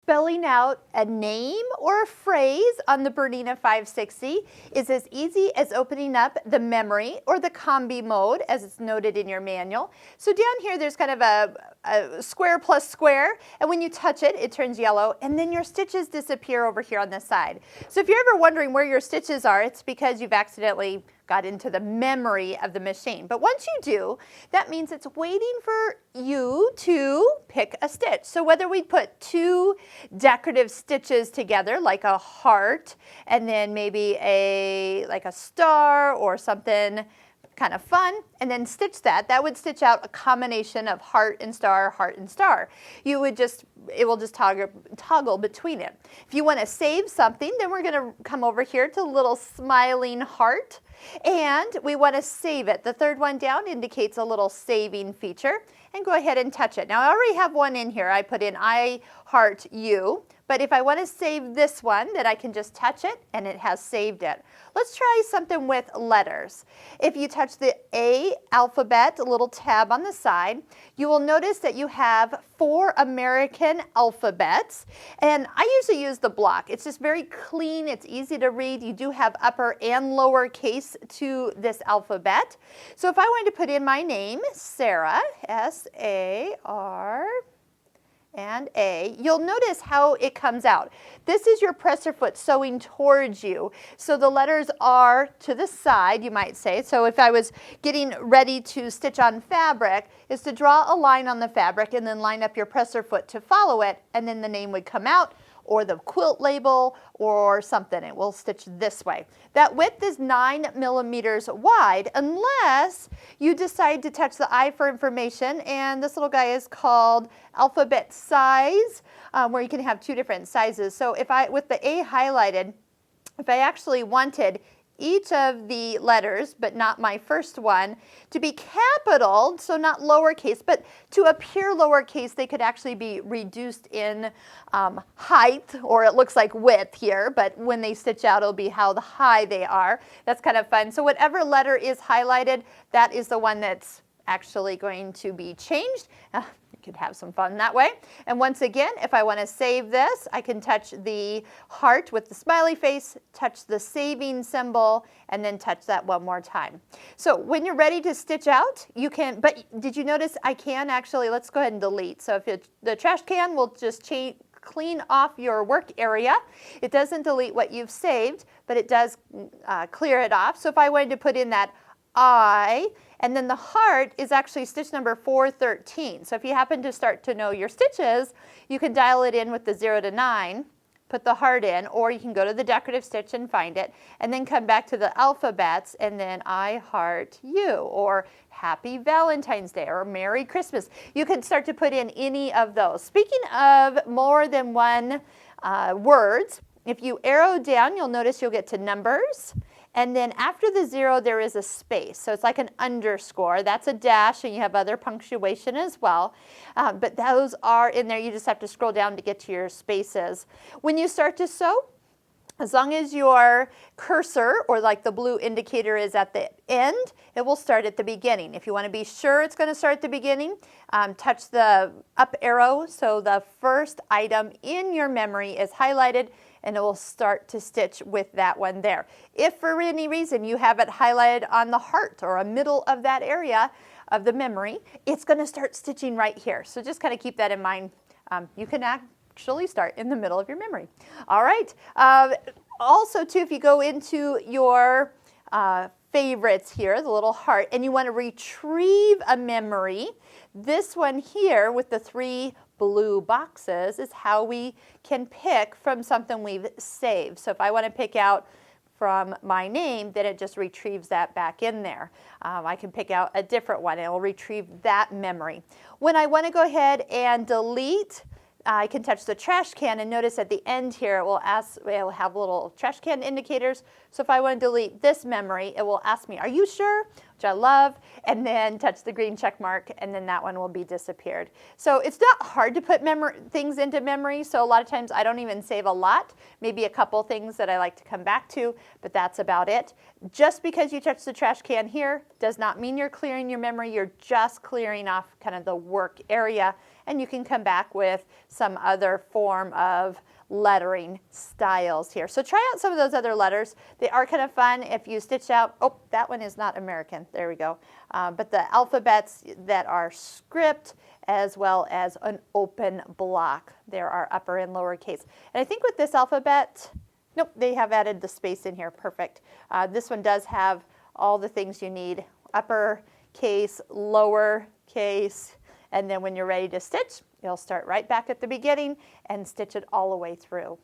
Spelling out a name or a phrase on the Bernina 560 is as easy as opening up the memory or the combi mode as it's noted in your manual. So down here there's kind of a square plus square, and when you touch it, it turns yellow, and then your stitches disappear over here on the side. So if you're ever wondering where your stitches are, it's because you've accidentally got into the memory of the machine. But once you do, that means it's waiting for you to pick a stitch. So whether we put two decorative stitches together, like a heart, and then maybe like a star or something kind of fun, and then stitch that would stitch out a combination of heart and star, heart and star. It will just toggle between it. If you want to save something, then we're going to come over here to the little smiling heart, and we want to save it. The third one down indicates a little saving feature, and go ahead and touch it. Now I already have one in here. I put in I heart you, but if I want to save this one, then I can just touch it and it has saved it. Let's try something with letters. If you touch the A alphabet, a little tab on the side, you will notice that you have 4 American alphabets, and I usually use the block. It's just very clean, it's easy to read. You do have upper and lower case to this alphabet. So if I wanted to put in my name, Sarah, S-A-R, and A, you'll notice how it comes out. This is your presser foot sewing towards you. So the letters are to the side, you might say. So if I was getting ready to stitch on fabric, is to draw a line on the fabric and then line up your presser foot to follow it, and then the name would come out, or the quilt label, or something. It will stitch this way. That width is 9 millimeters wide, unless you decide to touch the I for information, and this little guy is called alphabet size, where you can have 2 different sizes. So if with the A highlighted, if I actually wanted each of the letters, but not my first one, to be capital, so not lowercase, but to appear lowercase, they could actually be reduced in height, or it looks like width here, but when they stitch out, it'll be how high they are. That's kind of fun. So whatever letter is highlighted, that is the one that's actually going to be changed. You could have some fun that way. And once again, if I want to save this, I can touch the heart with the smiley face, touch the saving symbol, and then touch that one more time. So when you're ready to stitch out, you can, but did you notice I can actually, let's go ahead and delete. So if the trash can will just clean off your work area. It doesn't delete what you've saved, but it does clear it off. So if I wanted to put in that I, and then the heart is actually stitch number 413. So if you happen to start to know your stitches, you can dial it in with the 0 to 9, put the heart in, or you can go to the decorative stitch and find it, and then come back to the alphabets, and then I heart you, or Happy Valentine's Day, or Merry Christmas. You can start to put in any of those. Speaking of more than one words, if you arrow down, you'll notice you'll get to numbers. And then after the 0, there is a space. So it's like an underscore. That's a dash, and you have other punctuation as well. But those are in there. You just have to scroll down to get to your spaces. When you start to sew, as long as your cursor, or like the blue indicator, is at the end, it will start at the beginning. If you want to be sure it's going to start at the beginning, touch the up arrow so the first item in your memory is highlighted, and it will start to stitch with that one there. If for any reason you have it highlighted on the heart or a middle of that area of the memory, it's going to start stitching right here. So just kind of keep that in mind. You can actually start in the middle of your memory. All right. Also, too, if you go into your favorites here, the little heart, and you want to retrieve a memory, this one here with the 3 blue boxes is how we can pick from something we've saved. So if I want to pick out from my name, then it just retrieves that back in there. I can pick out a different one, and it will retrieve that memory. When I want to go ahead and delete, I can touch the trash can, and notice at the end here it will have little trash can indicators. So if I want to delete this memory, it will ask me, are you sure? which I love, and then touch the green check mark, and then that one will be disappeared. So it's not hard to put things into memory, so a lot of times I don't even save a lot, maybe a couple things that I like to come back to, but that's about it. Just because you touch the trash can here does not mean you're clearing your memory, you're just clearing off kind of the work area, and you can come back with some other form of lettering styles here. So try out some of those other letters. They are kind of fun if you stitch out, oh, that one is not American, there we go. But the alphabets that are script as well as an open block. There are upper and lower case. And I think with this alphabet, nope, they have added the space in here, perfect. This one does have all the things you need, upper case, lower case, and then when you're ready to stitch, you'll start right back at the beginning and stitch it all the way through.